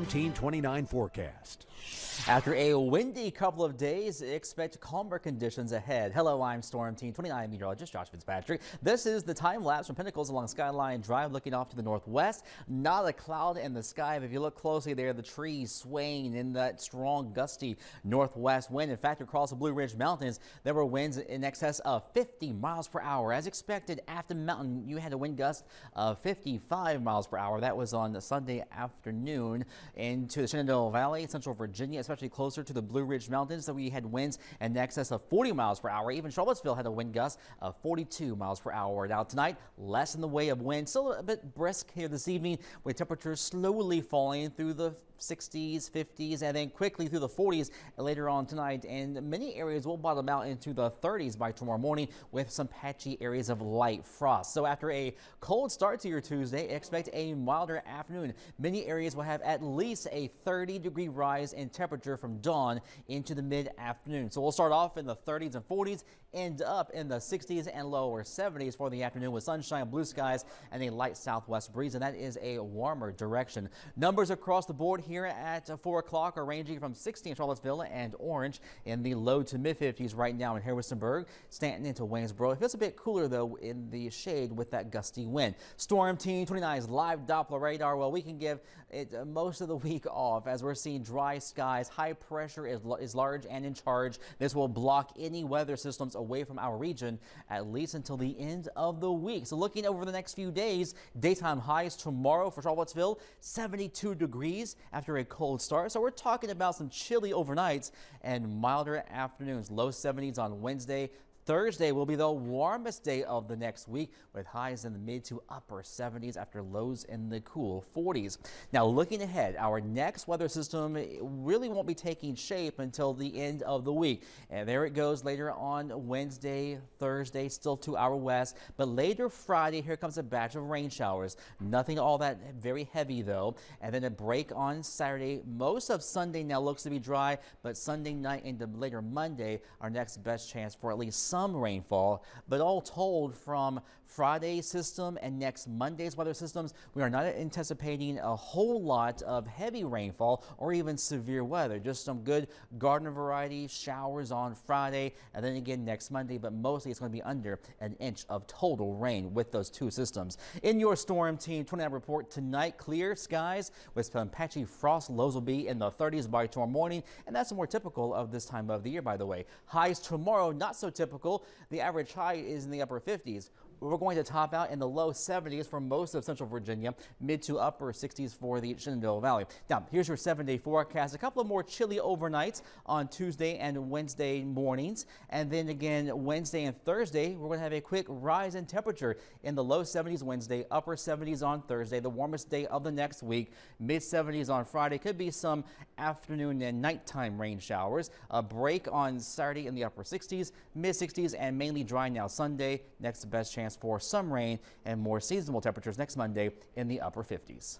Storm Team 29 forecast. After a windy couple of days, expect calmer conditions ahead. Hello, I'm Storm Team 29 meteorologist Josh Fitzpatrick. This is the time lapse from Pinnacles along Skyline Drive looking off to the northwest. Not a cloud in the sky. But if you look closely there, the trees swaying in that strong gusty northwest wind. In fact, across the Blue Ridge Mountains, there were winds in excess of 50 miles per hour. As expected, Afton Mountain, you had a wind gust of 55 miles per hour. That was on Sunday afternoon into the Shenandoah Valley, Central Virginia, especially closer to the Blue Ridge Mountains. So we had winds in excess of 40 miles per hour. Even Charlottesville had a wind gust of 42 miles per hour. Now tonight, less in the way of wind, still a bit brisk here this evening with temperatures slowly falling through the 60s, 50s, and then quickly through the 40s later on tonight. And many areas will bottom out into the 30s by tomorrow morning with some patchy areas of light frost. So after a cold start to your Tuesday, expect a milder afternoon. Many areas will have at least a 30-degree rise in temperature from dawn into the mid-afternoon. So we'll start off in the 30s and 40s, end up in the 60s and lower 70s for the afternoon with sunshine, blue skies, and a light southwest breeze, and that is a warmer direction. Numbers across the board here at 4 o'clock are ranging from 60 in Charlottesville and Orange in the low to mid-50s right now in Harrisonburg, Stanton into Waynesboro. It feels a bit cooler though in the shade with that gusty wind. Storm Team 29's live Doppler radar. Well, we can give it most of the week off as we're seeing dry skies. High pressure is large and in charge. This will block any weather systems away from our region at least until the end of the week. So looking over the next few days, daytime highs tomorrow for Charlottesville, 72 degrees after a cold start. So we're talking about some chilly overnights and milder afternoons. Low 70s on Wednesday. Thursday will be the warmest day of the next week with highs in the mid to upper 70s after lows in the cool 40s. Now looking ahead, our next weather system really won't be taking shape until the end of the week. And there it goes later on Wednesday, Thursday, still to our west. But later Friday, here comes a batch of rain showers. Nothing all that very heavy though. And then a break on Saturday. Most of Sunday now looks to be dry, but Sunday night into later Monday, our next best chance for at least some rainfall. But all told, from Friday's system and next Monday's weather systems, we are not anticipating a whole lot of heavy rainfall or even severe weather. Just some good garden variety showers on Friday and then again next Monday, but mostly it's going to be under an inch of total rain with those two systems. In your Storm Team 29 report tonight, clear skies with some patchy frost. Lows will be in the 30s by tomorrow morning, and that's more typical of this time of the year, by the way. Highs tomorrow, not so typical. The average high is in the upper 50s. We're going to top out in the low 70s for most of Central Virginia, mid to upper 60s for the Shenandoah Valley. Now, here's your 7-day forecast. A couple of more chilly overnights on Tuesday and Wednesday mornings. And then again, Wednesday and Thursday, we're going to have a quick rise in temperature in the low 70s Wednesday, upper 70s on Thursday, the warmest day of the next week, mid 70s on Friday. Could be some afternoon and nighttime rain showers. A break on Saturday in the upper 60s, mid 60s, and mainly dry now Sunday. Next best chance for some rain and more seasonable temperatures next Monday in the upper 50s.